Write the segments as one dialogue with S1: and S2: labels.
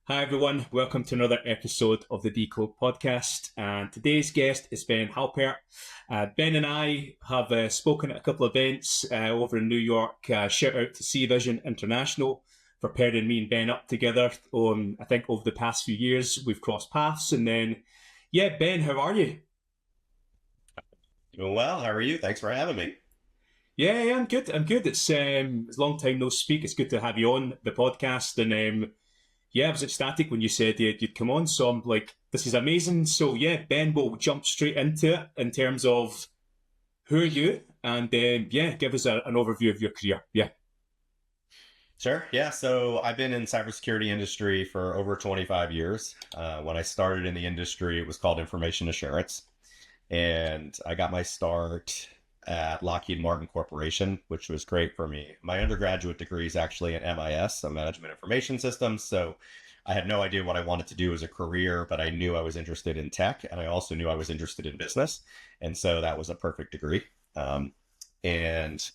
S1: Hi everyone, welcome to another episode of the Decode podcast. And today's guest is Ben Halpert. Ben and I have spoken at a couple of events over in New York. Shout out to C Vision International for pairing me and Ben up together. I think over the past few years we've crossed paths. And then, yeah, Ben, how are you?
S2: Doing well. How are you? Thanks for having me.
S1: Yeah, I'm good. I'm good. It's a long time no speak. It's good to have you on the podcast. And yeah, I was ecstatic when you said you'd come on. So I'm like, this is amazing. So yeah, Ben, we'll jump straight into it in terms of who are you, and yeah, give us an overview of your career. Yeah.
S2: Sure. Yeah. So I've been in cybersecurity industry for over 25 years. When I started in the industry, it was called information assurance. And I got my start at Lockheed Martin Corporation, which was great for me. My undergraduate degree is actually in MIS, so Management Information Systems. So I had no idea what I wanted to do as a career, but I knew I was interested in tech, and I also knew I was interested in business. And so that was a perfect degree. And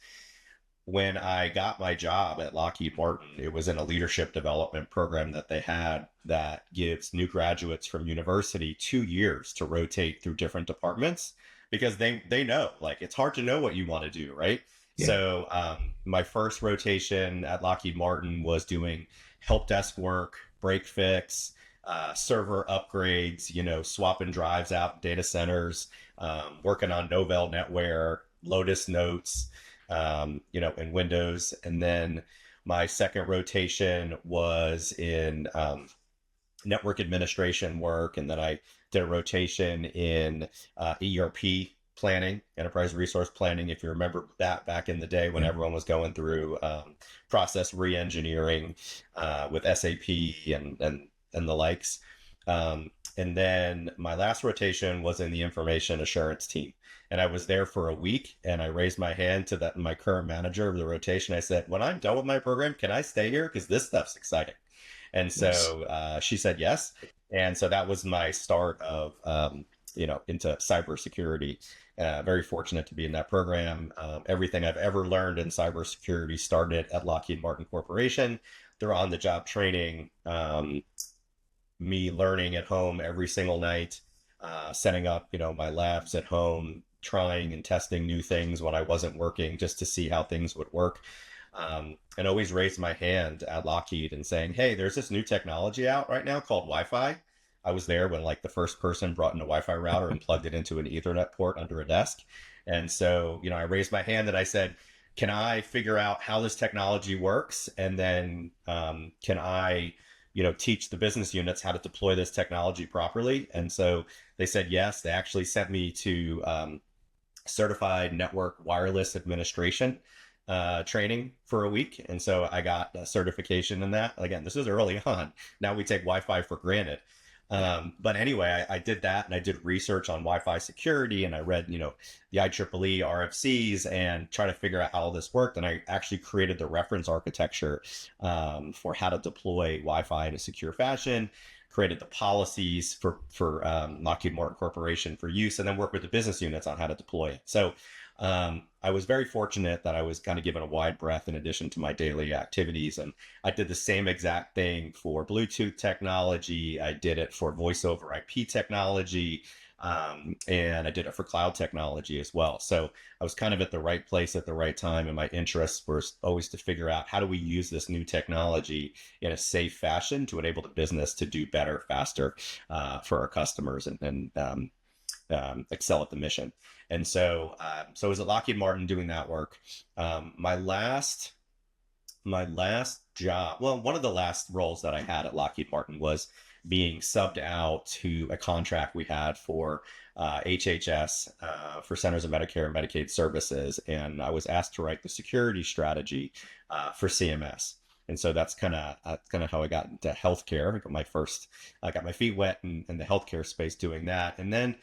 S2: when I got my job at Lockheed Martin, it was in a leadership development program that they had that gives new graduates from university 2 years to rotate through different departments because they know like it's hard to know what you want to do, right?
S1: Yeah.
S2: So my first rotation at Lockheed Martin was doing help desk work, break fix, server upgrades, swapping drives out in data centers, working on Novell NetWare, Lotus Notes, in Windows. And then my second rotation was in network administration work. And then I did a rotation in ERP planning, enterprise resource planning. If you remember that back in the day when
S1: Yeah.
S2: everyone was going through process re-engineering with SAP and the likes. And then my last rotation was in the information assurance team. And I was there for a week and I raised my hand to my current manager of the rotation. I said, when I'm done with my program, can I stay here? Because this stuff's exciting. And
S1: Nice.
S2: so she said yes. And so that was my start of, into cybersecurity. Very fortunate to be in that program. Everything I've ever learned in cybersecurity started at Lockheed Martin Corporation. They're on the job training, me learning at home every single night, setting up, my labs at home, trying and testing new things when I wasn't working just to see how things would work. And always raised my hand at Lockheed and saying, hey, there's this new technology out right now called Wi-Fi. I was there when like the first person brought in a Wi-Fi router and plugged it into an Ethernet port under a desk. And so, I raised my hand and I said, can I figure out how this technology works? And then can I teach the business units how to deploy this technology properly? And so they said yes. They actually sent me to certified network wireless administration training for a week. And so I got a certification in that. Again, this is early on. Now we take Wi-Fi for granted. But anyway, I did that and I did research on Wi-Fi security and I read, the IEEE RFCs and try to figure out how all this worked. And I actually created the reference architecture for how to deploy Wi-Fi in a secure fashion, created the policies for Lockheed Martin Corporation for use, and then work with the business units on how to deploy it. So I was very fortunate that I was kind of given a wide breadth in addition to my daily activities. And I did the same exact thing for Bluetooth technology. I did it for voice over IP technology. And I did it for cloud technology as well. So I was kind of at the right place at the right time. And my interests were always to figure out how do we use this new technology in a safe fashion to enable the business to do better, faster for our customers and excel at the mission. And so I was at Lockheed Martin doing that work. My last job, well, one of the last roles that I had at Lockheed Martin was being subbed out to a contract we had for HHS for Centers of Medicare and Medicaid Services, and I was asked to write the security strategy for CMS. And so that's kind of how I got into healthcare. I got my feet wet in the healthcare space doing that, and then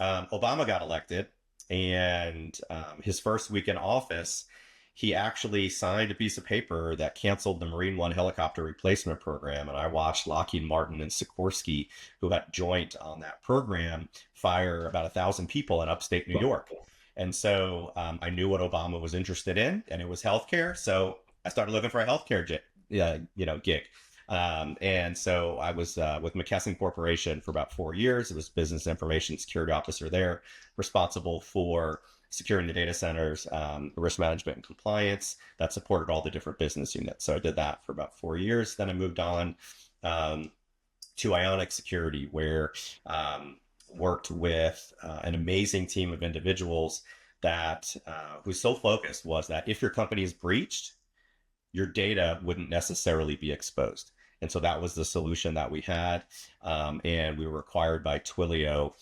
S2: Obama got elected, and his first week in office, he actually signed a piece of paper that canceled the Marine One helicopter replacement program. And I watched Lockheed Martin and Sikorsky, who had joint on that program, fire about 1,000 people in upstate New York. And so I knew what Obama was interested in, and it was healthcare. So I started looking for a healthcare gig. And so I was with McKesson Corporation for about 4 years. I was business information security officer there, responsible for securing the data centers, risk management and compliance that supported all the different business units. So I did that for about 4 years. Then I moved on um, to Ionic Security, where worked with an amazing team of individuals that whose sole focus was that if your company is breached, your data wouldn't necessarily be exposed. And so that was the solution that we had. And we were acquired by Twilio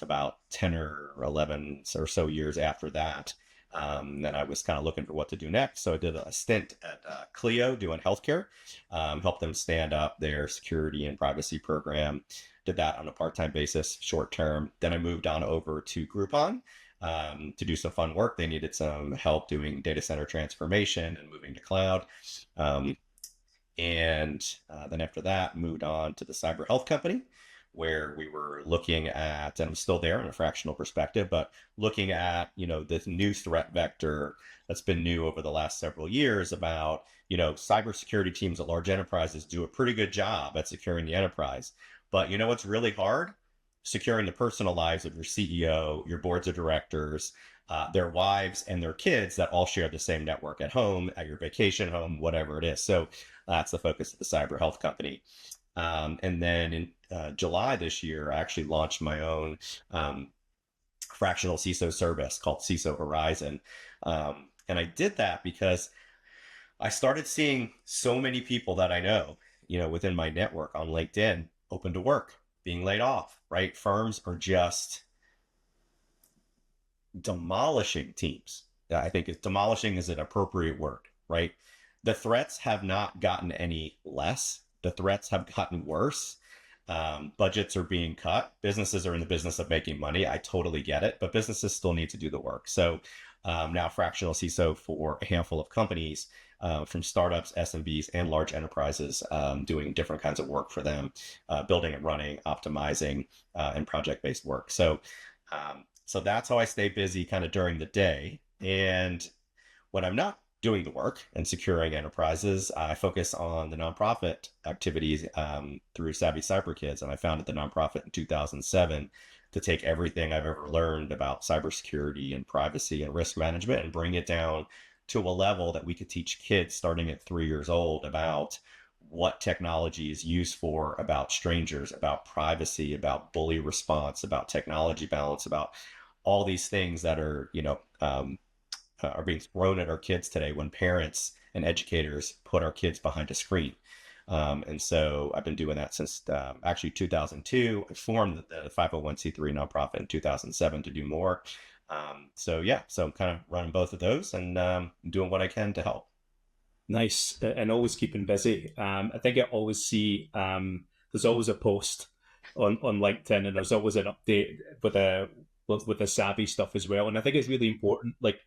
S2: about 10 or 11 or so years after that. Then I was kind of looking for what to do next. So I did a stint at Clio doing healthcare, helped them stand up their security and privacy program. Did that on a part-time basis, short term. Then I moved on over to Groupon to do some fun work. They needed some help doing data center transformation and moving to cloud. Um, and then after that, moved on to the cyber health company, where we were looking at, and I'm still there in a fractional perspective, but looking at, this new threat vector that's been new over the last several years about, cybersecurity teams at large enterprises do a pretty good job at securing the enterprise. But you know what's really hard? Securing the personal lives of your CEO, your boards of directors, their wives, and their kids that all share the same network at home, at your vacation home, whatever it is. So that's the focus of the cyber health company. And then in July this year, I actually launched my own fractional CISO service called CISO Horizon. And I did that because I started seeing so many people that I know, within my network on LinkedIn, open to work, being laid off, right? Firms are just demolishing teams. I think demolishing is an appropriate word, right? The threats have not gotten any less. The threats have gotten worse. Budgets are being cut. Businesses are in the business of making money. I totally get it, but businesses still need to do the work. So now fractional CISO for a handful of companies, from startups, SMBs, and large enterprises, doing different kinds of work for them, building and running, optimizing, and project-based work. So that's how I stay busy kind of during the day. And when I'm not doing the work and securing enterprises, I focus on the nonprofit activities through Savvy Cyber Kids. And I founded the nonprofit in 2007 to take everything I've ever learned about cybersecurity and privacy and risk management and bring it down to a level that we could teach kids starting at 3 years old about what technology is used for, about strangers, about privacy, about bully response, about technology balance, about all these things that are, are being thrown at our kids today when parents and educators put our kids behind a screen. And so I've been doing that since actually 2002. I formed the 501c3 nonprofit in 2007 to do more. So I'm kind of running both of those and doing what I can to help.
S1: Nice, and always keeping busy. I think I always see there's always a post on LinkedIn, and there's always an update with the savvy stuff as well. And I think it's really important. Like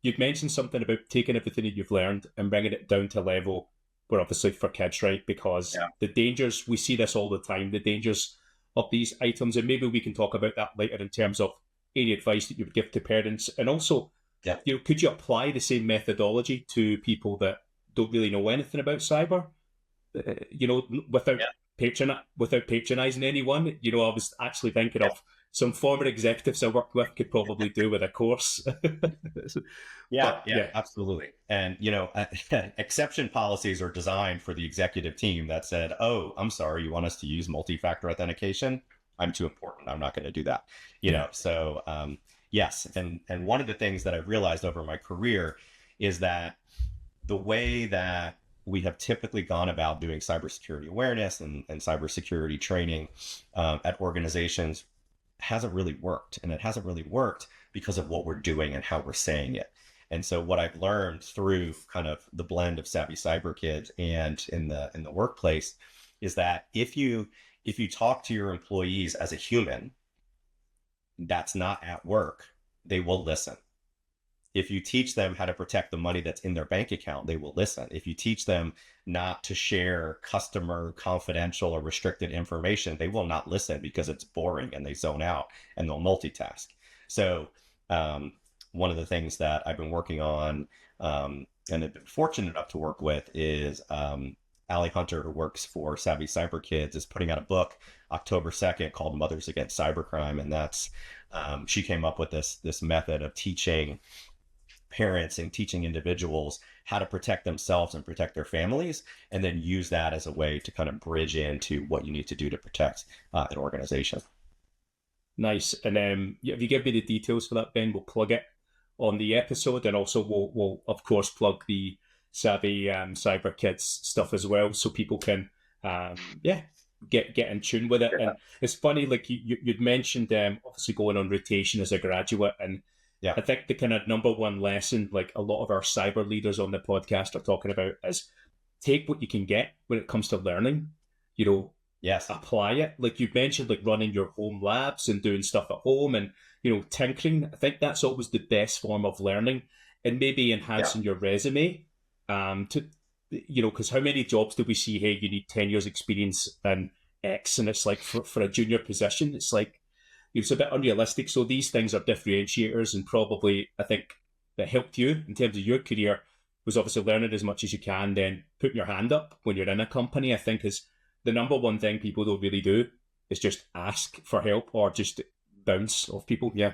S1: you'd mentioned something about taking everything that you've learned and bringing it down to a level where obviously for kids, right? Because the dangers, we see this all the time, the dangers of these items, and maybe we can talk about that later in terms of any advice that you would give to parents, and also, could you apply the same methodology to people that don't really know anything about cyber, without patronizing anyone? I was actually thinking of some former executives I worked with could probably do with a course.
S2: Yeah, absolutely. And, exception policies are designed for the executive team that said, oh, I'm sorry, you want us to use multi-factor authentication? I'm too important. I'm not going to do that. So yes. And one of the things that I've realized over my career is that the way that we have typically gone about doing cybersecurity awareness and cybersecurity training at organizations hasn't really worked. And it hasn't really worked because of what we're doing and how we're saying it. And so what I've learned through kind of the blend of Savvy Cyber Kids and in the workplace is that if you talk to your employees as a human that's not at work, they will listen. If you teach them how to protect the money that's in their bank account, they will listen. If you teach them not to share customer confidential or restricted information, they will not listen because it's boring and they zone out and they'll multitask. So one of the things that I've been working on and have been fortunate enough to work with is Allie Hunter, who works for Savvy Cyber Kids, is putting out a book October 2nd called Mothers Against Cybercrime. And that's, she came up with this method of teaching parents and teaching individuals how to protect themselves and protect their families, and then use that as a way to kind of bridge into what you need to do to protect an organization.
S1: Nice. And if you give me the details for that, Ben, we'll plug it on the episode, and also we'll of course plug the Savvy Cyber Kids stuff as well, so people can get in tune with it. Yeah. And it's funny, like you'd mentioned obviously going on rotation as a graduate, and I think the kind of number one lesson, like a lot of our cyber leaders on the podcast are talking about, is take what you can get when it comes to learning.
S2: Yes.
S1: Apply it. Like you mentioned, like running your home labs and doing stuff at home and, tinkering. I think that's always the best form of learning, and maybe enhancing your resume. Because how many jobs do we see, hey, you need 10 years experience and X, and it's like for a junior position, it's like, it's a bit unrealistic. So these things are differentiators, and probably I think that helped you in terms of your career was obviously learning as much as you can, then putting your hand up when you're in a company, I think is the number one thing people don't really do, is just ask for help or just bounce off people. Yeah.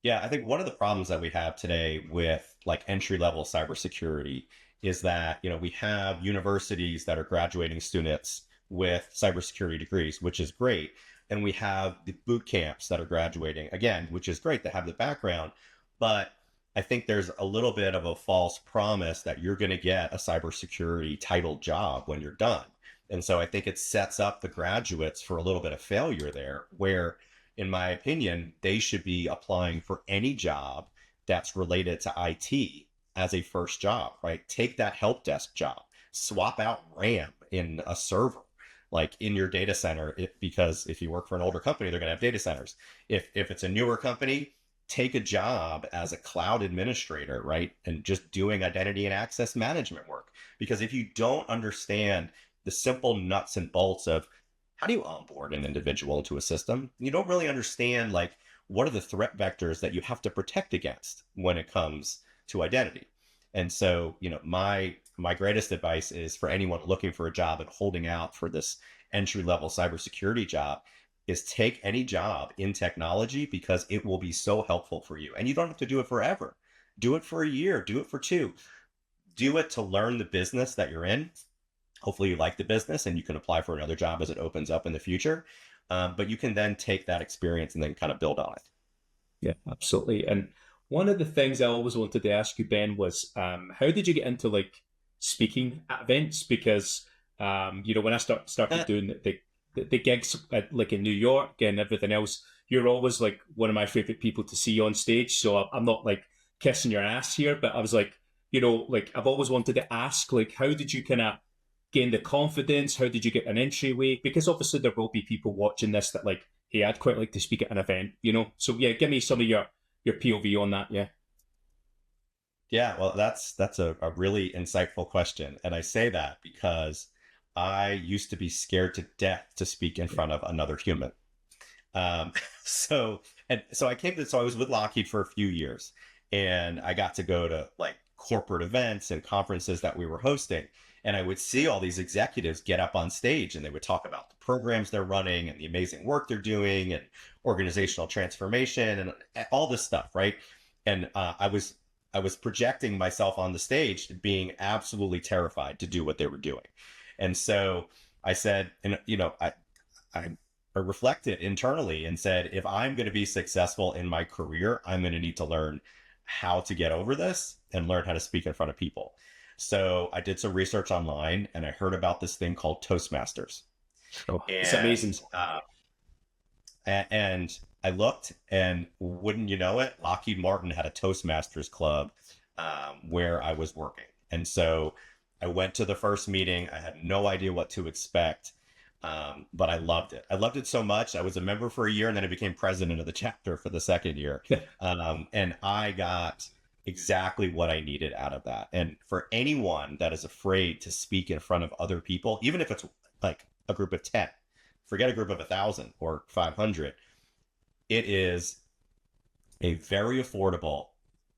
S2: Yeah, I think one of the problems that we have today with like entry-level cybersecurity is that, we have universities that are graduating students with cybersecurity degrees, which is great. And we have the boot camps that are graduating, again, which is great to have the background. But I think there's a little bit of a false promise that you're going to get a cybersecurity titled job when you're done. And so I think it sets up the graduates for a little bit of failure there, where, in my opinion, they should be applying for any job that's related to IT as a first job, right? Take that help desk job, swap out RAM in a server, like in your data center, because if you work for an older company, they're going to have data centers. If it's a newer company, take a job as a cloud administrator, right? And just doing identity and access management work. Because if you don't understand the simple nuts and bolts of how do you onboard an individual into a system, you don't really understand, like, what are the threat vectors that you have to protect against when it comes to identity. And so, my greatest advice is for anyone looking for a job and holding out for this entry-level cybersecurity job is take any job in technology, because it will be so helpful for you. And you don't have to do it forever. Do it for a year, do it for 2. Do it to learn the business that you're in. Hopefully you like the business and you can apply for another job as it opens up in the future. But you can then take that experience and then kind of build on it.
S1: Yeah, absolutely. And one of the things I always wanted to ask you, Ben, was how did you get into like speaking at events? Because when I started doing the gigs like in New York and everything else, you're always like one of my favorite people to see on stage. So I'm not like kissing your ass here, but I was like, like I've always wanted to ask, like, how did you kind of gain the confidence? How did you get an entryway? Because obviously there will be people watching this that like, hey, I'd quite like to speak at an event, So yeah, give me some of your POV on that. Yeah.
S2: Yeah, well, that's a really insightful question. And I say that because I used to be scared to death to speak in front of another human. So I was with Lockheed for a few years, and I got to go to like corporate events and conferences that we were hosting. And I would see all these executives get up on stage and they would talk about the programs they're running and the amazing work they're doing and organizational transformation and all this stuff, right? And I was projecting myself on the stage being absolutely terrified to do what they were doing. And so I said, and I reflected internally and said, if I'm going to be successful in my career, I'm going to need to learn how to get over this and learn how to speak in front of people. So I did some research online and I heard about this thing called Toastmasters.
S1: Oh, it's amazing.
S2: And I looked, and wouldn't you know it, Lockheed Martin had a Toastmasters club where I was working. And so I went to the first meeting. I had no idea what to expect, but I loved it. I loved it so much. I was a member for a year, and then I became president of the chapter for the second year. And I got exactly what I needed out of that. And for anyone that is afraid to speak in front of other people, even if it's like a group of 10, forget a group of 1,000 or 500, it is a very affordable,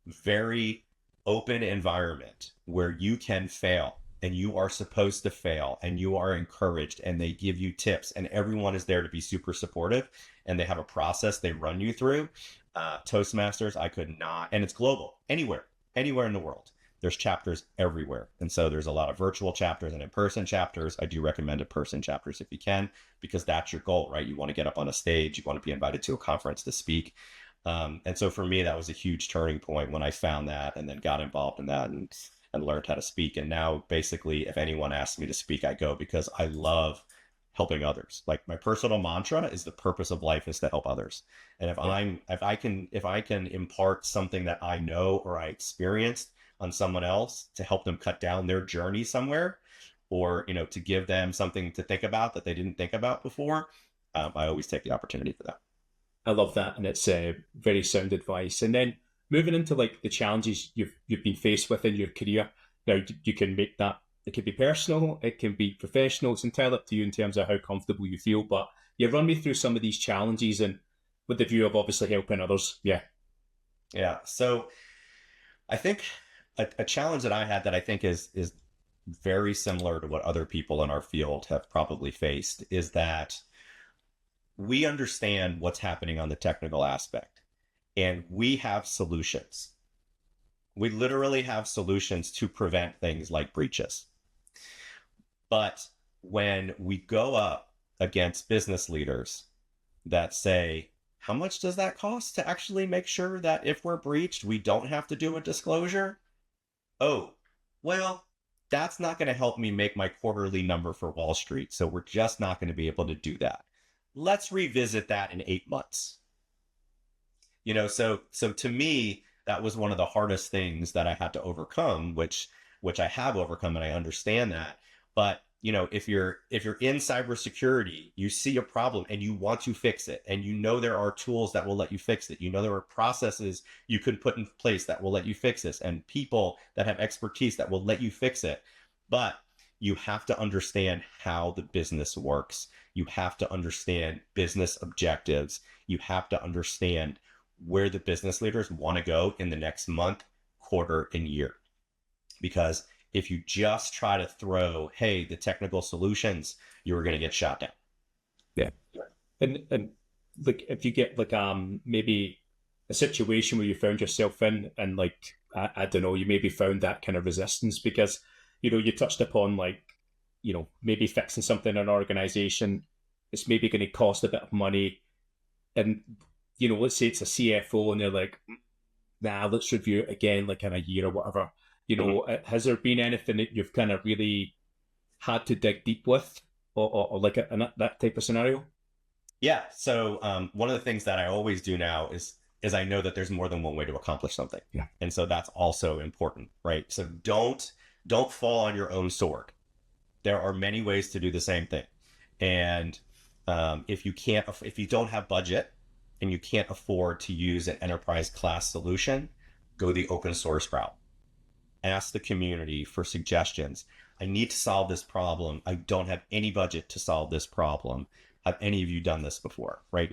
S2: very open environment where you can fail and you are supposed to fail and you are encouraged and they give you tips and everyone is there to be super supportive and they have a process they run you through. Toastmasters, I could not, and it's global, anywhere in the world. There's chapters everywhere. And so there's a lot of virtual chapters and in-person chapters. I do recommend in-person chapters if you can, because that's your goal, right? You want to get up on a stage, you want to be invited to a conference to speak. And so for me, that was a huge turning point when I found that and then got involved in that and learned how to speak. And now basically, if anyone asks me to speak, I go because I love helping others. Like my personal mantra is the purpose of life is to help others. And if I can impart something that I know or I experienced on someone else to help them cut down their journey somewhere, or, you know, to give them something to think about that they didn't think about before, I always take the opportunity for that.
S1: I love that, and it's very sound advice. And then moving into like the challenges you've been faced with in your career. Now you can make that, it can be personal, it can be professional. It's entirely up to you in terms of how comfortable you feel. But you run me through some of these challenges and with the view of obviously helping others. Yeah.
S2: So I think a challenge that I had that I think is very similar to what other people in our field have probably faced is that we understand what's happening on the technical aspect and we have solutions. We literally have solutions to prevent things like breaches. But when we go up against business leaders that say, how much does that cost to actually make sure that if we're breached, we don't have to do a disclosure? Oh, well, that's not going to help me make my quarterly number for Wall Street. So we're just not going to be able to do that. Let's revisit that in 8 months. You know, so to me, that was one of the hardest things that I had to overcome, which I have overcome, and I understand that. But you know, if you're in cybersecurity, you see a problem and you want to fix it, and you know there are tools that will let you fix it. You know there are processes you can put in place that will let you fix this, and people that have expertise that will let you fix it. But you have to understand how the business works. You have to understand business objectives. You have to understand where the business leaders want to go in the next month, quarter, and year. Because if you just try to throw, hey, the technical solutions, you're going to get shot down.
S1: Yeah. And like if you get like maybe a situation where you found yourself in and like I don't know, you maybe found that kind of resistance because, you know, you touched upon like, you know, maybe fixing something in an organization, it's maybe going to cost a bit of money. And, you know, let's say it's a CFO and they're like, nah, let's review it again like in a year or whatever. You know, has there been anything that you've kind of really had to dig deep with or like that type of scenario?
S2: Yeah. So one of the things that I always do now is I know that there's more than one way to accomplish something.
S1: Yeah.
S2: And so that's also important, right? So don't fall on your own sword. There are many ways to do the same thing. And if you don't have budget and you can't afford to use an enterprise class solution, go the open source route. Ask the community for suggestions. I need to solve this problem. I don't have any budget to solve this problem. Have any of you done this before, right?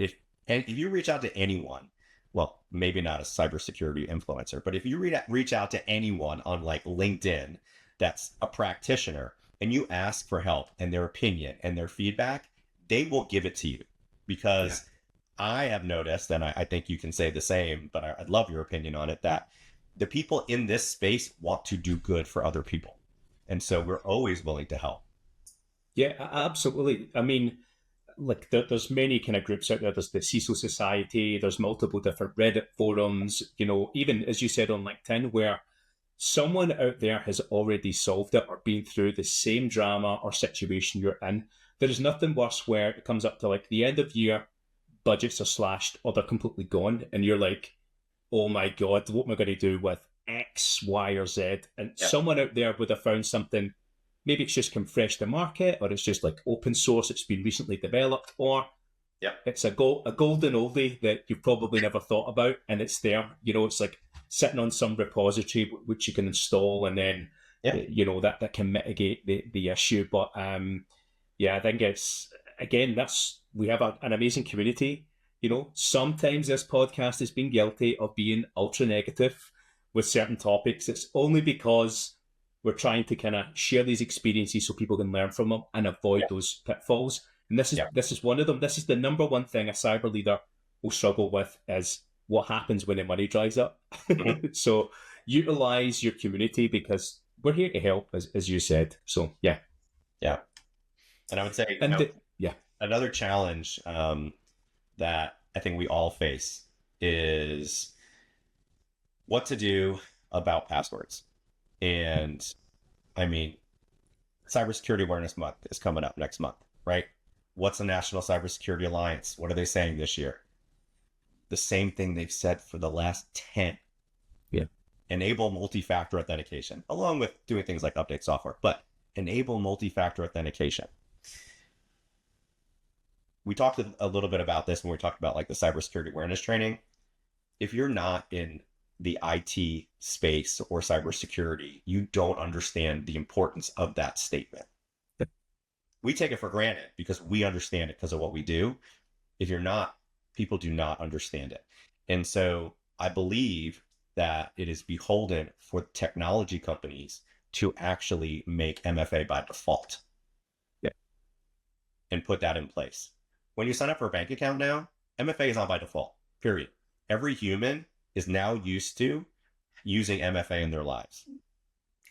S2: If you reach out to anyone, well, maybe not a cybersecurity influencer, but if you reach out to anyone on like LinkedIn that's a practitioner and you ask for help and their opinion and their feedback, they will give it to you. Because I have noticed, and I think you can say the same, but I'd love your opinion on it, that the people in this space want to do good for other people. And so we're always willing to help.
S1: Yeah, absolutely. I mean, like there's many kind of groups out there. There's the CISO Society, there's multiple different Reddit forums, you know, even as you said on LinkedIn, where someone out there has already solved it or been through the same drama or situation you're in. There is nothing worse where it comes up to like the end of year, budgets are slashed or they're completely gone. And you're like, oh my God, what am I going to do with X, Y, or Z? And someone out there would have found something, maybe it's just come fresh to market, or it's just like open source, it's been recently developed, or it's a golden oldie that you've probably never thought about, and it's there. You know, it's like sitting on some repository which you can install, and then, you know, that can mitigate the issue. But I think it's, again, we have an amazing community. You know, sometimes this podcast has been guilty of being ultra negative with certain topics. It's only because we're trying to kind of share these experiences so people can learn from them and avoid those pitfalls. And this is one of them. This is the number one thing a cyber leader will struggle with, is what happens when the money dries up. So utilize your community, because we're here to help, as you said. So yeah.
S2: And I would say, another challenge that I think we all face is what to do about passwords. And I mean, Cybersecurity Awareness Month is coming up next month, right? What's the National Cybersecurity Alliance? What are they saying this year? The same thing they've said for the last 10. Enable multi-factor authentication, along with doing things like update software, but enable multi-factor authentication. We talked a little bit about this when we talked about like the cybersecurity awareness training. If you're not in the IT space or cybersecurity, you don't understand the importance of that statement. We take it for granted because we understand it because of what we do. If you're not, people do not understand it. And so I believe that it is beholden for technology companies to actually make MFA by default and put that in place. When you sign up for a bank account now, MFA is on by default, period. Every human is now used to using MFA in their lives.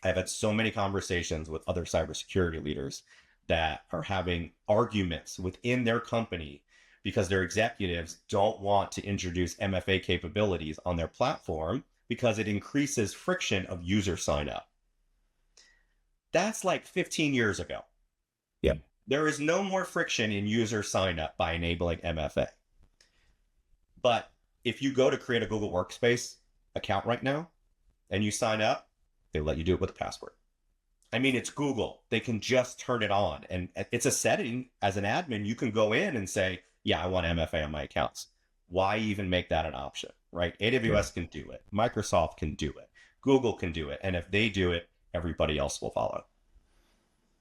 S2: I've had so many conversations with other cybersecurity leaders that are having arguments within their company because their executives don't want to introduce MFA capabilities on their platform because it increases friction of user sign up. That's like 15 years ago. There is no more friction in user sign up by enabling MFA. But if you go to create a Google Workspace account right now and you sign up, they let you do it with a password. I mean, it's Google. They can just turn it on. And it's a setting as an admin. You can go in and say, yeah, I want MFA on my accounts. Why even make that an option, right? AWS can do it. Microsoft can do it. Google can do it. And if they do it, everybody else will follow.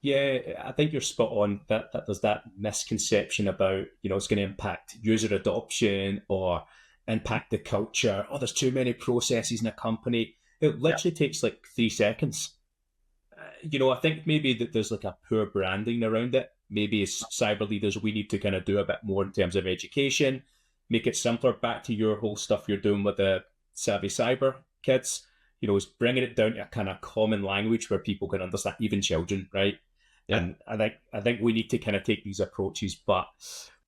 S1: Yeah, I think you're spot on. That there's that misconception about, it's going to impact user adoption or impact the culture. Oh, there's too many processes in a company. It literally takes like 3 seconds. I think maybe that there's like a poor branding around it. Maybe as cyber leaders, we need to kind of do a bit more in terms of education, make it simpler. Back to your whole stuff you're doing with the Savvy Cyber kids, is bringing it down to a kind of common language where people can understand, even children, right? And I think we need to kind of take these approaches. But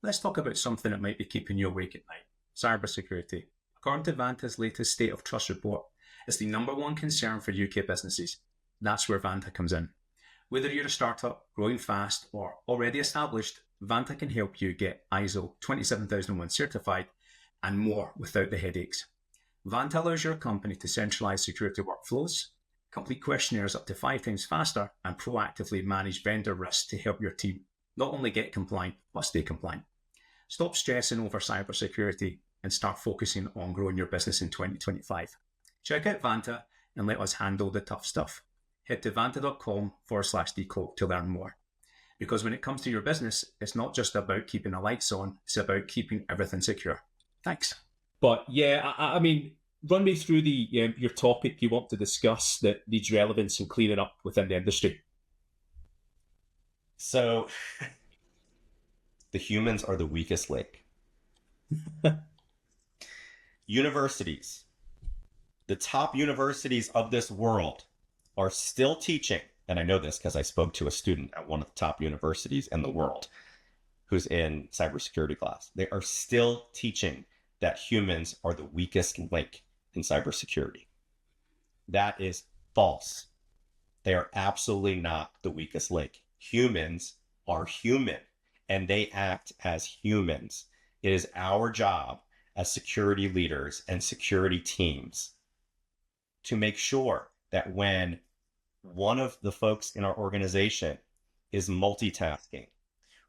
S1: let's talk about something that might be keeping you awake at night. Cybersecurity. According to Vanta's latest State of Trust report, it's the number one concern for UK businesses. That's where Vanta comes in. Whether you're a startup, growing fast, or already established, Vanta can help you get ISO 27001 certified and more without the headaches. Vanta allows your company to centralize security workflows, complete questionnaires up to 5 times faster, and proactively manage vendor risks to help your team not only get compliant, but stay compliant. Stop stressing over cybersecurity and start focusing on growing your business in 2025. Check out Vanta and let us handle the tough stuff. Head to vanta.com/decloak to learn more. Because when it comes to your business, it's not just about keeping the lights on, it's about keeping everything secure. Thanks. But yeah, I mean, run me through your topic you want to discuss that needs relevance and cleaning up within the industry.
S2: So the humans are the weakest link. Universities, the top universities of this world are still teaching, and I know this because I spoke to a student at one of the top universities in the world who's in cybersecurity class. They are still teaching that humans are the weakest link in cybersecurity. That is false. They are absolutely not the weakest link. Humans are human and they act as humans. It is our job as security leaders and security teams to make sure that when one of the folks in our organization is multitasking,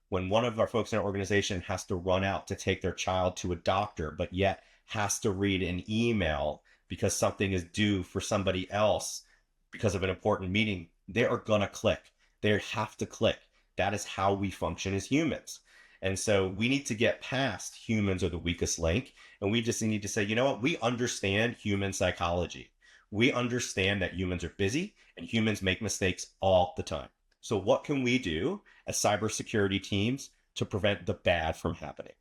S2: when one of our folks in our organization has to run out to take their child to a doctor, but yet has to read an email because something is due for somebody else because of an important meeting, they are going to click. They have to click. That is how we function as humans. And so we need to get past humans are the weakest link. And we just need to say, you know what? We understand human psychology. We understand that humans are busy and humans make mistakes all the time. So what can we do as cybersecurity teams to prevent the bad from happening?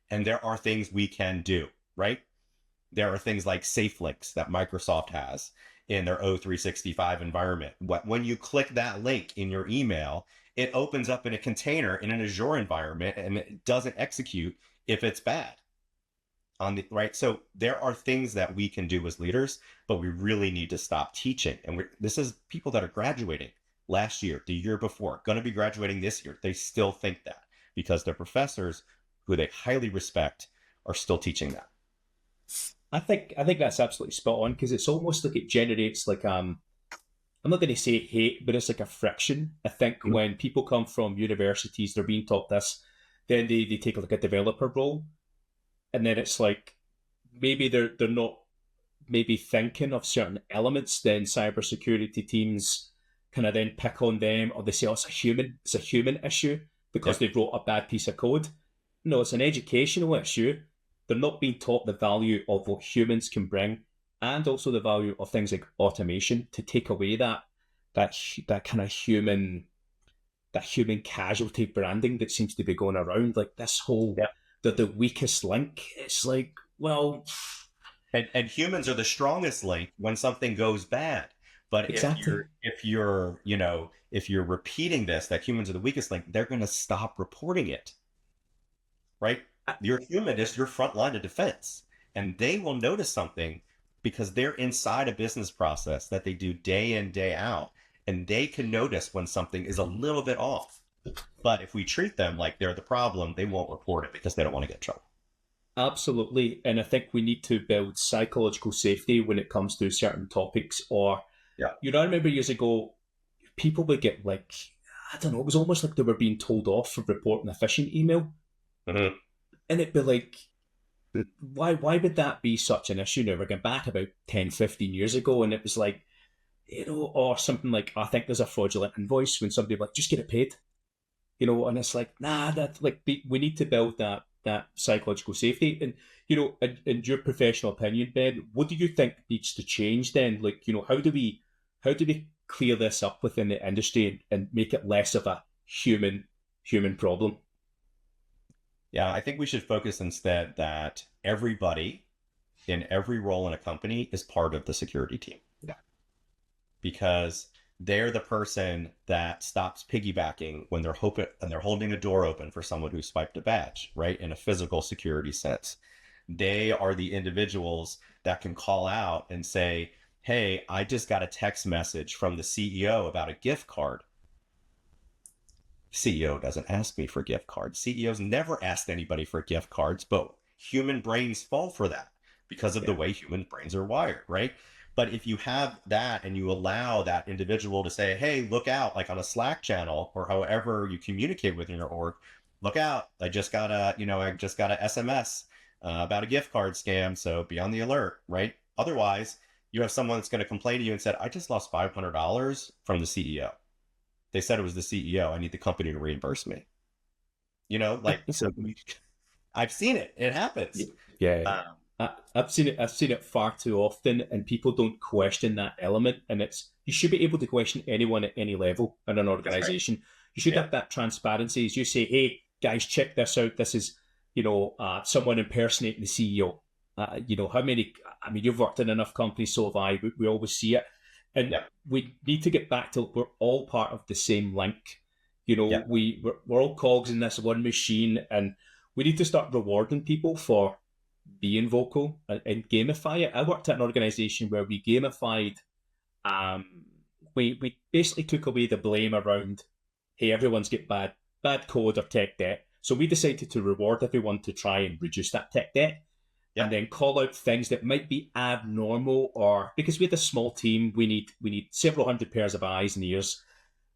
S2: And there are things we can do, right? There are things like safe links that Microsoft has in their O365 environment. When you click that link in your email, it opens up in a container in an Azure environment and it doesn't execute if it's bad. Right. So there are things that we can do as leaders, but we really need to stop teaching. And this is people that are graduating last year, the year before, going to be graduating this year. They still think that because their professors, who they highly respect, are still teaching that.
S1: I think that's absolutely spot on, because it's almost like it generates like I'm not going to say hate, but it's like a friction. I think when people come from universities, they're being taught this, then they take like a developer role, and then it's like maybe they're not maybe thinking of certain elements. Then cybersecurity teams kind of then pick on them, or they say, "Oh, it's a human issue because they wrote a bad piece of code." No, it's an educational issue. They're not being taught the value of what humans can bring, and also the value of things like automation, to take away that kind of human casualty branding that seems to be going around. Like this whole the weakest link. It's like, well,
S2: and humans are the strongest link when something goes bad. But
S1: exactly.
S2: if you're repeating this, that humans are the weakest link, they're going to stop reporting it. Right? Your human is your front line of defense, and they will notice something because they're inside a business process that they do day in, day out, and they can notice when something is a little bit off. But if we treat them like they're the problem, they won't report it because they don't want to get in trouble.
S1: Absolutely. And I think we need to build psychological safety when it comes to certain topics. Or, I remember years ago, people would get like, I don't know, it was almost like they were being told off for reporting a phishing email.
S2: Mm-hmm.
S1: And it'd be like, why would that be such an issue? Now, we're going back about 10, 15 years ago, and it was like, or something like, I think there's a fraudulent invoice, when somebody like, just get it paid. And it's like, nah, that like we need to build that psychological safety. And, in your professional opinion, Ben, what do you think needs to change then? Like, how do we clear this up within the industry and make it less of a human problem?
S2: Yeah, I think we should focus instead that everybody in every role in a company is part of the security team.
S1: Yeah.
S2: Because they're the person that stops piggybacking when they're holding a door open for someone who swiped a badge, right? In a physical security sense. They are the individuals that can call out and say, hey, I just got a text message from the CEO about a gift card. CEO doesn't ask me for gift cards. CEOs never asked anybody for gift cards, but human brains fall for that because of the way human brains are wired, right? But if you have that and you allow that individual to say, hey, look out, like on a Slack channel or however you communicate within your org, look out, I just got a SMS about a gift card scam, so be on the alert, right? Otherwise, you have someone that's going to complain to you and said, I just lost $500 from the CEO. They said it was the CEO. I need the company to reimburse me. So I've seen it. It happens.
S1: Yeah. I've seen it far too often, and people don't question that element. And you should be able to question anyone at any level in an organization. Right. You should have that transparency. As you say, hey guys, check this out. This is, someone impersonating the CEO. How many? I mean, you've worked in enough companies, so have I. We always see it. And we need to get back to we're all part of the same link. We're all cogs in this one machine, and we need to start rewarding people for being vocal and gamify it. I worked at an organization where we gamified. We basically took away the blame around, hey, everyone's got bad code or tech debt. So we decided to reward everyone to try and reduce that tech debt. And then call out things that might be abnormal, or because we had a small team, we need several hundred pairs of eyes and ears.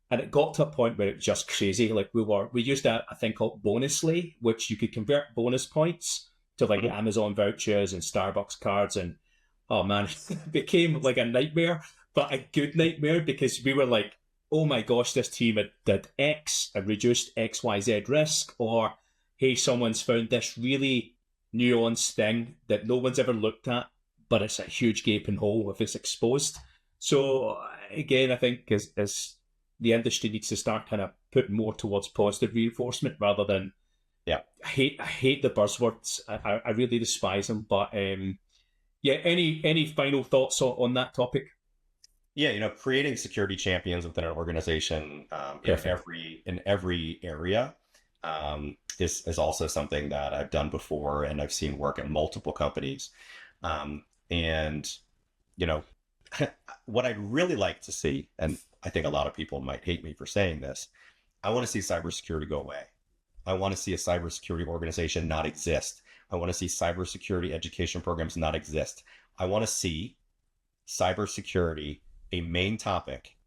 S1: And it got to a point where it was just crazy. Like we used a thing called Bonusly, which you could convert bonus points to like Amazon vouchers and Starbucks cards. And oh man, it became like a nightmare, but a good nightmare, because we were like, oh my gosh, this team did X and reduced XYZ risk, or hey, someone's found this really nuanced thing that no one's ever looked at but it's a huge gaping hole if it's exposed. So again, I think as the industry needs to start kind of putting more towards positive reinforcement rather than
S2: Yeah.
S1: I hate the buzzwords. I really despise them. But yeah, any final thoughts on that topic?
S2: Yeah, creating security champions within an organization in every area is also something that I've done before, and I've seen work at multiple companies. And you know, what I'd really like to see, and I think a lot of people might hate me for saying this, I want to see cybersecurity go away. I want to see a cybersecurity organization not exist. I want to see cybersecurity education programs not exist. I want to see cybersecurity a main topic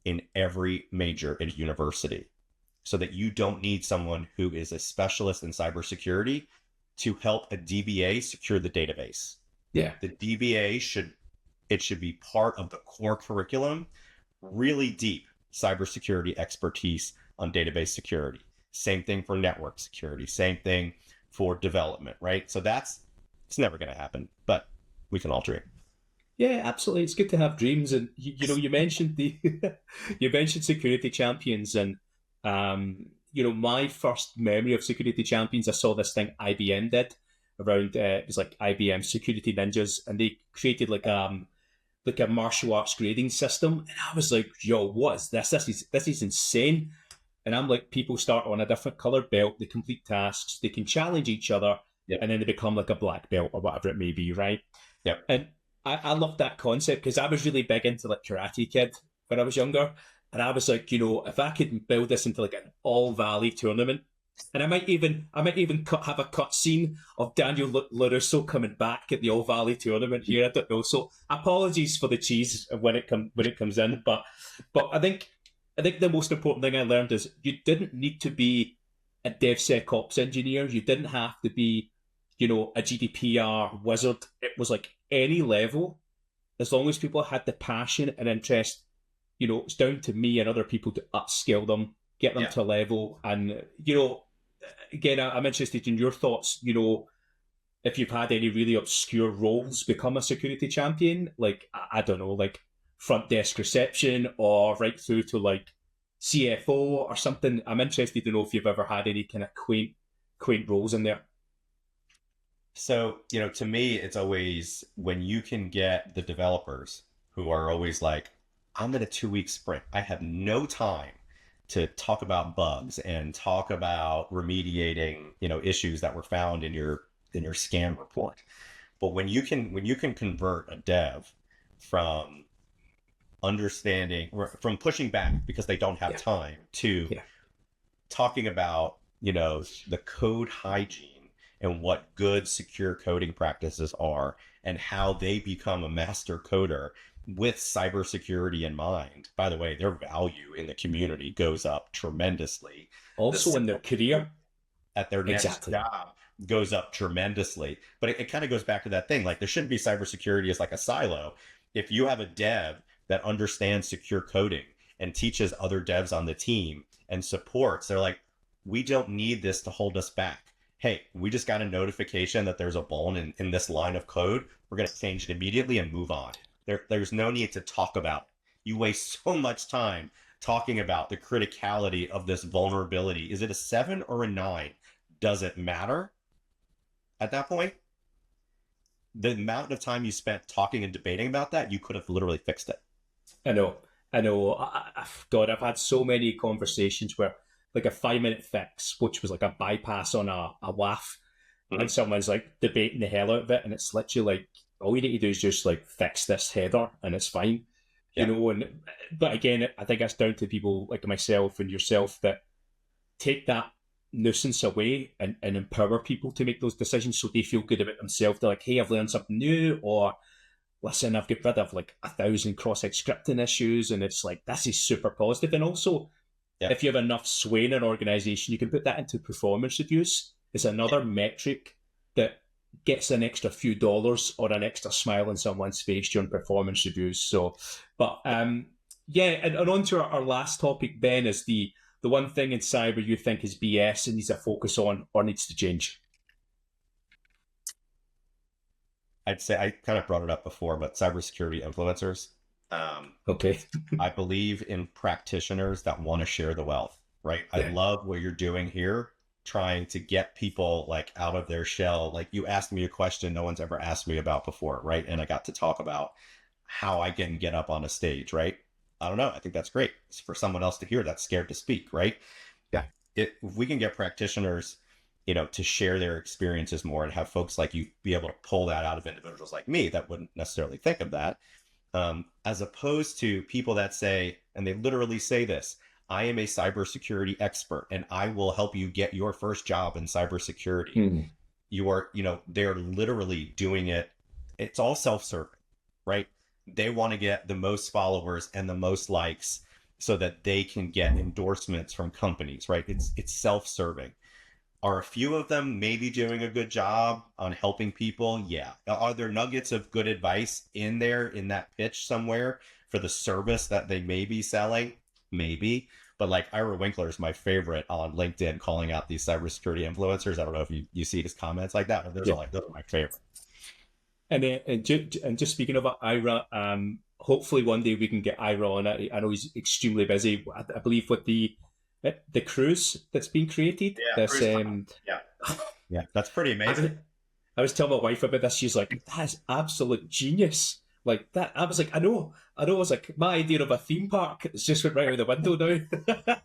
S2: in every major at university, so that you don't need someone who is a specialist in cybersecurity to help a DBA secure the database.
S1: Yeah.
S2: The DBA should be part of the core curriculum, really deep cybersecurity expertise on database security. Same thing for network security, same thing for development, right? So it's never going to happen, but we can all dream.
S1: Yeah, absolutely. It's good to have dreams, and you mentioned you mentioned security champions, and my first memory of security champions, I saw this thing IBM did around. It was like IBM Security Ninjas, and they created like a martial arts grading system, and I was like, "Yo, what is this? This is insane!" And I'm like, people start on a different colored belt, they complete tasks, they can challenge each other,
S2: Yep.
S1: and then they become like a black belt or whatever it may be, right?
S2: Yep.
S1: And I love that concept because I was really big into like Karate Kid when I was younger. And I was like, if I could build this into like an all valley tournament, and I might even have a cut scene of Daniel LaRusso coming back at the All Valley tournament here. I don't know. So apologies for the cheese when it comes in, but I think the most important thing I learned is you didn't need to be a DevSecOps engineer. You didn't have to be, a GDPR wizard. It was like any level, as long as people had the passion and interest. It's down to me and other people to upskill them, get them to a level. And, again, I'm interested in your thoughts, if you've had any really obscure roles become a security champion, like, I don't know, like front desk reception or right through to like CFO or something. I'm interested to know if you've ever had any kind of quaint roles in there.
S2: So, to me, it's always when you can get the developers who are always like, I'm in a 2-week sprint. I have no time to talk about bugs and talk about remediating, issues that were found in your scan report. But when you can convert a dev from understanding or from pushing back because they don't have time to talking about, the code hygiene and what good secure coding practices are and how they become a master coder with cybersecurity in mind. By the way, their value in the community goes up tremendously.
S1: Also in their career.
S2: At their next job goes up tremendously. But it kind of goes back to that thing. Like, there shouldn't be cybersecurity as like a silo. If you have a dev that understands secure coding and teaches other devs on the team and supports, they're like, we don't need this to hold us back. Hey, we just got a notification that there's a vuln in this line of code. We're going to change it immediately and move on. There's no need to talk about. You waste so much time talking about the criticality of this vulnerability. Is it a 7 or a 9? Does it matter at that point? The amount of time you spent talking and debating about that, you could have literally fixed it.
S1: I know. God, I've had so many conversations where like a 5-minute fix, which was like a bypass on a WAF, and someone's like debating the hell out of it, and it's literally like, all you need to do is just like fix this header and it's fine. But again, I think that's down to people like myself and yourself that take that nuisance away and empower people to make those decisions so they feel good about themselves. They're like, hey, I've learned something new, or listen, I've got rid of like 1,000 cross-site scripting issues, and it's like, this is super positive. And also, if you have enough sway in an organization, you can put that into performance reviews. It's another metric that gets an extra few dollars or an extra smile on someone's face during performance reviews. So, but and on to our last topic, Ben, is the one thing in cyber you think is BS and needs a focus on or needs to change.
S2: I'd say I kind of brought it up before, but cybersecurity influencers. Um,
S1: Okay.
S2: I believe in practitioners that want to share the wealth, right? I
S1: Yeah.
S2: love what you're doing here, trying to get people like out of their shell. Like you asked me a question no one's ever asked me about before, right? And I got to talk about how I can get up on a stage, right? I don't know. I think that's great. It's for someone else to hear that's scared to speak, right?
S1: Yeah.
S2: If we can get practitioners, to share their experiences more and have folks like you be able to pull that out of individuals like me that wouldn't necessarily think of that, as opposed to people that say, and they literally say this, I am a cybersecurity expert and I will help you get your first job in cybersecurity.
S1: Hmm.
S2: You are, they're literally doing it. It's all self-serving, right? They want to get the most followers and the most likes so that they can get endorsements from companies, right? It's self-serving. Are a few of them maybe doing a good job on helping people? Yeah. Are there nuggets of good advice in there in that pitch somewhere for the service that they may be selling? Maybe. But like Ira Winkler is my favorite on LinkedIn calling out these cybersecurity influencers. I don't know if you see his comments like that, but
S1: Yeah.
S2: those are my favorite.
S1: And just speaking of Ira, hopefully one day we can get Ira on. I know he's extremely busy. I believe with the cruise that's been created.
S2: Yeah,
S1: This
S2: yeah, yeah, that's pretty amazing.
S1: I was telling my wife about this. She's like, "That's absolute genius." Like that. I was like, I know. I was like, my idea of a theme park it's just went right out the window now.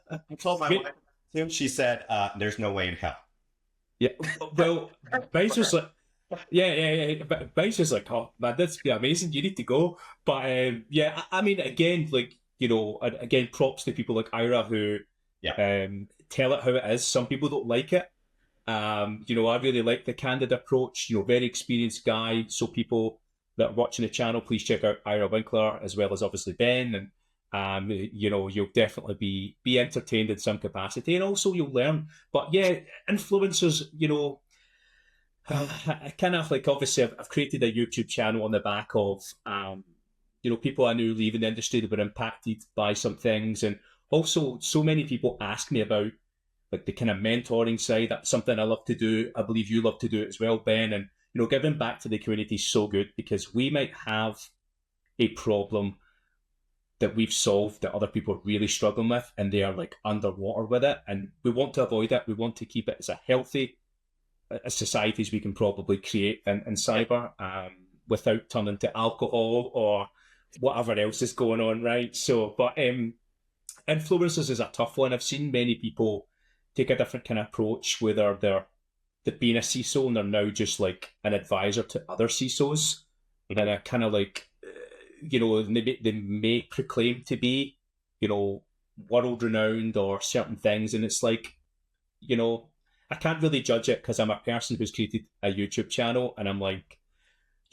S2: I told my wife too. She said, "There's no way in hell."
S1: Yeah. Well, Bice was like, yeah. But Bice was like, oh man, that's be amazing. You need to go. But yeah, I mean, again, like again, props to people like Ira who
S2: Yeah,
S1: tell it how it is. Some people don't like it. I really like the candid approach. Very experienced guy. So people that are watching the channel, please check out Ira Winkler as well as obviously Ben, and you'll definitely be entertained in some capacity, and also you'll learn. But yeah, influencers, I kind of like obviously I've created a YouTube channel on the back of people I knew leaving the industry that were impacted by some things, and also so many people ask me about like the kind of mentoring side. That's something I love to do. I believe you love to do it as well, Ben. And giving back to the community is so good because we might have a problem that we've solved that other people are really struggling with, and they are like underwater with it. And we want to avoid it. We want to keep it as a healthy as society as we can probably create in cyber, without turning to alcohol or whatever else is going on, right? So, but influencers is a tough one. I've seen many people take a different kind of approach, whether they're being a CISO and they're now just like an advisor to other CISOs, and I kind of like, they may proclaim to be, world renowned or certain things, and it's like, I can't really judge it because I'm a person who's created a YouTube channel, and I'm like,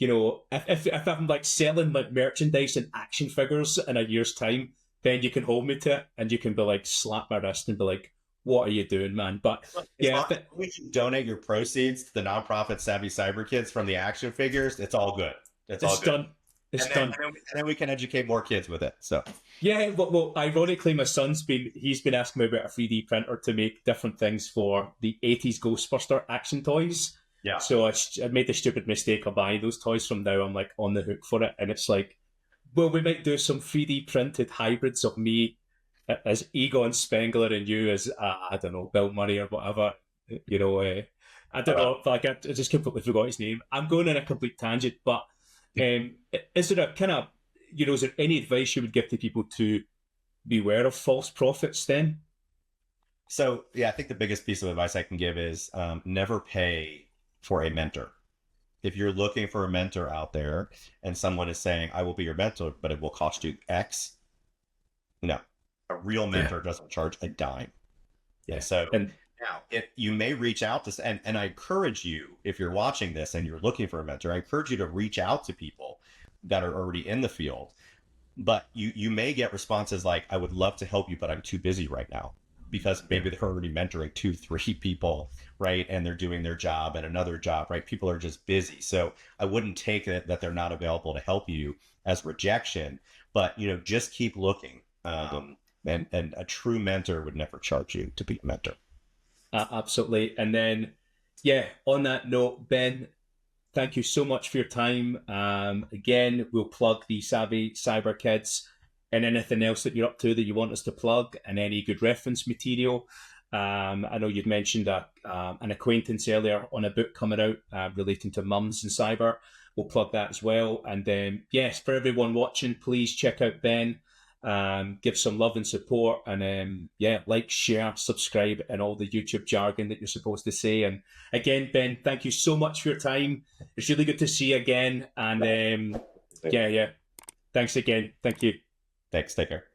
S1: if I'm like selling like merchandise and action figures in a year's time, then you can hold me to it and you can be like slap my wrist and be like, what are you doing, man? But yeah,
S2: we should donate your proceeds to the nonprofit Savvy Cyber Kids from the action figures. It's all good. It's all good.
S1: Done. It's done.
S2: And then we can educate more kids with it. So
S1: yeah, well, ironically, my son's he's been asking me about a 3D printer to make different things for the 80s Ghostbuster action toys.
S2: yeah.
S1: So I made the stupid mistake of buying those toys. From now I'm like on the hook for it, and it's like, well, we might do some 3D printed hybrids of me as Egon Spengler and you as I don't know, Bill Murray or whatever. I don't know. Like I just completely forgot his name. I'm going in a complete tangent, but is there a kind of is there any advice you would give to people to beware of false prophets then?
S2: So yeah, I think the biggest piece of advice I can give is never pay for a mentor. If you're looking for a mentor out there and someone is saying, I will be your mentor, but it will cost you X. No, a real mentor doesn't charge a dime. Yeah. So now if you may reach out to, and I encourage you, if you're watching this and you're looking for a mentor, I encourage you to reach out to people that are already in the field, but you may get responses like, I would love to help you, but I'm too busy right now. Because maybe they're already mentoring 2-3 people, right? And they're doing their job and another job, right? People are just busy. So I wouldn't take it that they're not available to help you as rejection, but just keep looking. And a true mentor would never charge you to be a mentor.
S1: Absolutely. And then, yeah, on that note, Ben, thank you so much for your time. Again, we'll plug the Savvy Cyber Kids and anything else that you're up to that you want us to plug, and any good reference material. I know you'd mentioned an acquaintance earlier on a book coming out relating to mums and cyber. We'll plug that as well. And yes, for everyone watching, please check out Ben. Give some love and support, and like, share, subscribe, and all the YouTube jargon that you're supposed to say. And again, Ben, thank you so much for your time. It's really good to see you again. And thanks again. Thank you.
S2: Thanks. Take care.